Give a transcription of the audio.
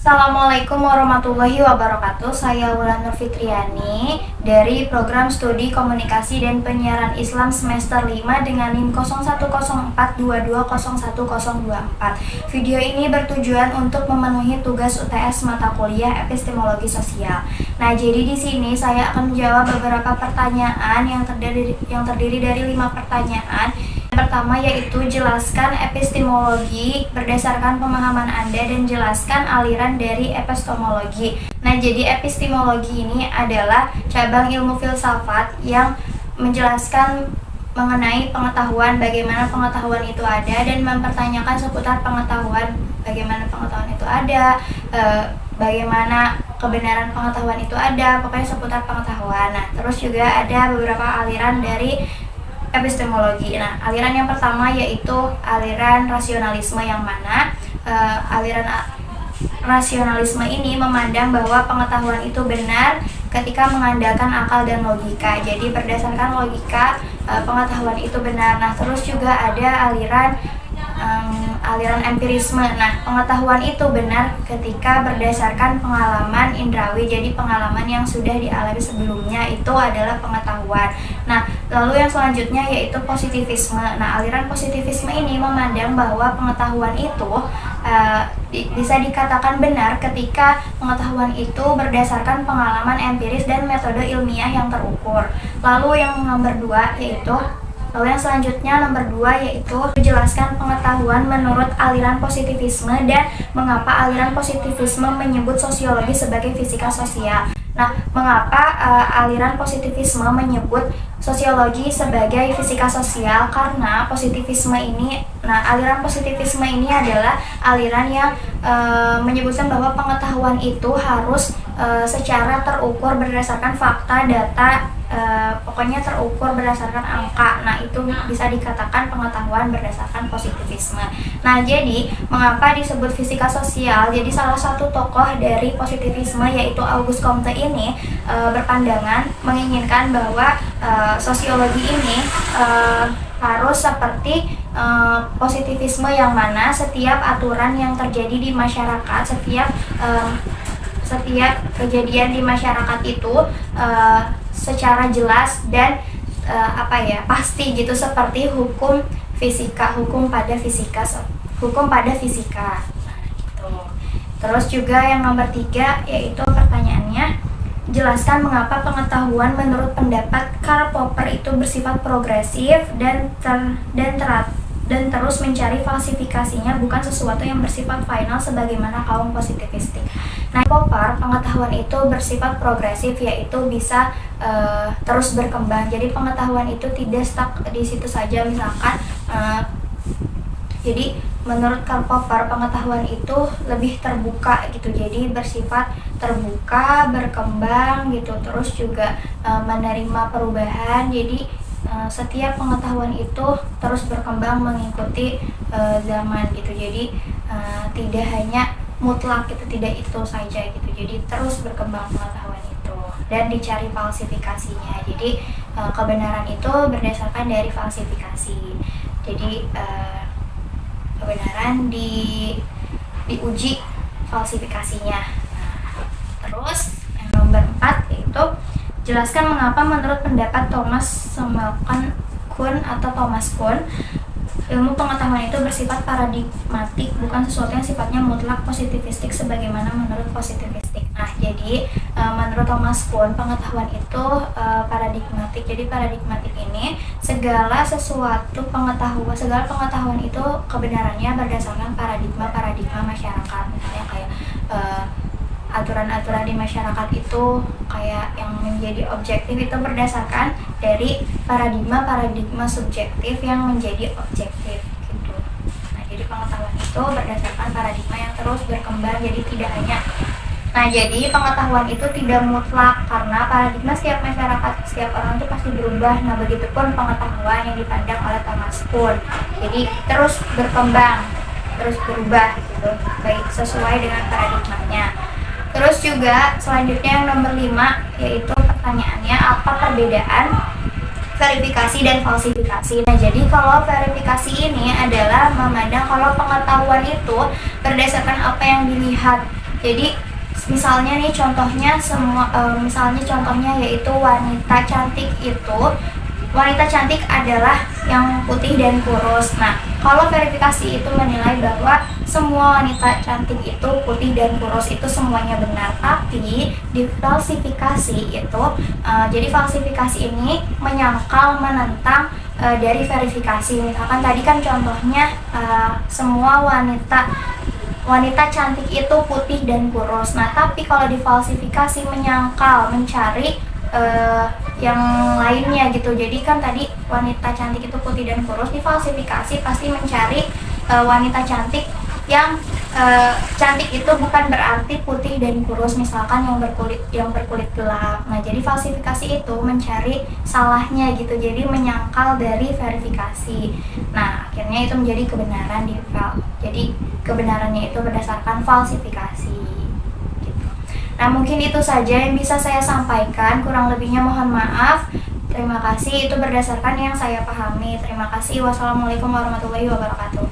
Assalamualaikum warahmatullahi wabarakatuh. Saya Wulan Nur Fitriani dari Program Studi Komunikasi dan Penyiaran Islam semester 5 dengan NIM 0104220104. Video ini bertujuan untuk memenuhi tugas UTS mata kuliah Epistemologi Sosial. Nah, jadi di sini saya akan menjawab beberapa pertanyaan yang terdiri dari 5 pertanyaan. Pertama yaitu jelaskan epistemologi berdasarkan pemahaman Anda dan jelaskan aliran dari epistemologi. Nah, jadi epistemologi ini adalah cabang ilmu filsafat yang menjelaskan mengenai pengetahuan, bagaimana pengetahuan itu ada, dan mempertanyakan seputar pengetahuan, bagaimana pengetahuan itu ada, bagaimana kebenaran pengetahuan itu ada, pokoknya seputar pengetahuan. Nah, terus juga ada beberapa aliran dari epistemologi. Nah, aliran yang pertama yaitu aliran rasionalisme, yang mana aliran rasionalisme ini memandang bahwa pengetahuan itu benar ketika mengandalkan akal dan logika. Jadi berdasarkan logika pengetahuan itu benar. Nah, terus juga ada aliran empirisme. Nah, pengetahuan itu benar ketika berdasarkan pengalaman indrawi. Jadi pengalaman yang sudah dialami sebelumnya itu adalah pengetahuan. Nah, lalu yang selanjutnya yaitu positivisme. Nah, aliran positivisme ini memandang bahwa pengetahuan itu bisa dikatakan benar ketika pengetahuan itu berdasarkan pengalaman empiris dan metode ilmiah yang terukur. Lalu yang selanjutnya nomor 2 yaitu menjelaskan pengetahuan menurut aliran positivisme dan mengapa aliran positivisme menyebut sosiologi sebagai fisika sosial. Nah, mengapa aliran positivisme menyebut sosiologi sebagai fisika sosial? Karena aliran positivisme ini adalah aliran yang menyebutkan bahwa pengetahuan itu harus secara terukur berdasarkan fakta, data, pokoknya terukur berdasarkan angka. Nah, itu bisa dikatakan pengetahuan berdasarkan positivisme. Nah, jadi mengapa disebut fisika sosial? Jadi salah satu tokoh dari positivisme yaitu Auguste Comte ini berpandangan menginginkan bahwa sosiologi ini harus seperti positivisme, yang mana setiap aturan yang terjadi di masyarakat, setiap kejadian di masyarakat itu secara jelas dan pasti gitu, seperti hukum pada fisika. Nah, gitu. Terus juga yang nomor 3 yaitu pertanyaannya, jelaskan mengapa pengetahuan menurut pendapat Karl Popper itu bersifat progresif dan terus mencari falsifikasinya, bukan sesuatu yang bersifat final sebagaimana kaum positivistik. Nah, Popper, pengetahuan itu bersifat progresif, yaitu bisa terus berkembang. Jadi pengetahuan itu tidak stuck di situ saja. Misalkan jadi menurut Karl Popper, pengetahuan itu lebih terbuka gitu, jadi bersifat terbuka, berkembang gitu, terus juga menerima perubahan. Jadi setiap pengetahuan itu terus berkembang mengikuti zaman gitu. Jadi tidak hanya mutlak gitu, tidak itu saja gitu. Jadi terus berkembang pengetahuan itu dan dicari falsifikasinya. Jadi kebenaran itu berdasarkan dari falsifikasi. Jadi kebenaran diuji falsifikasinya. Nah, terus yang nomor 4 yaitu jelaskan mengapa menurut pendapat Thomas Kuhn ilmu pengetahuan itu bersifat paradigmatik, bukan sesuatu yang sifatnya mutlak positivistik sebagaimana menurut positivistik. Nah, jadi menurut Thomas Kuhn pengetahuan itu paradigmatik. Jadi paradigmatik ini segala pengetahuan itu kebenarannya berdasarkan paradigma masyarakat. Misalnya kayak aturan-aturan di masyarakat itu kayak yang menjadi objektif itu berdasarkan dari paradigma subjektif yang menjadi objektif gitu. Nah, jadi pengetahuan itu berdasarkan paradigma yang terus berkembang, jadi tidak hanya. Nah, jadi pengetahuan itu tidak mutlak karena paradigma setiap masyarakat, setiap orang itu pasti berubah. Nah, begitupun pengetahuan yang dipandang oleh Thomas Kuhn. Jadi terus berkembang, terus berubah gitu, baik sesuai dengan paradigmanya. Terus juga selanjutnya yang nomor 5 yaitu pertanyaannya, apa perbedaan verifikasi dan falsifikasi. Nah, jadi kalau verifikasi ini adalah memandang kalau pengetahuan itu berdasarkan apa yang dilihat Jadi misalnya nih contohnya misalnya contohnya yaitu wanita cantik adalah yang putih dan kurus. Nah, kalau verifikasi itu menilai bahwa semua wanita cantik itu putih dan kurus itu semuanya benar, tapi di falsifikasi itu jadi falsifikasi ini menyangkal menentang dari verifikasi. Misalkan tadi kan contohnya semua wanita cantik itu putih dan kurus. Nah, tapi kalau difalsifikasi menyangkal, mencari yang lainnya gitu. Jadi kan tadi wanita cantik itu putih dan kurus, difalsifikasi pasti mencari wanita cantik yang cantik itu bukan berarti putih dan kurus, misalkan yang berkulit gelap. Nah, jadi falsifikasi itu mencari salahnya gitu. Jadi menyangkal dari verifikasi. Nah, akhirnya itu menjadi kebenaran Jadi kebenarannya itu berdasarkan falsifikasi. Nah, mungkin itu saja yang bisa saya sampaikan. Kurang lebihnya mohon maaf. Terima kasih, itu berdasarkan yang saya pahami. Terima kasih. Wassalamualaikum warahmatullahi wabarakatuh.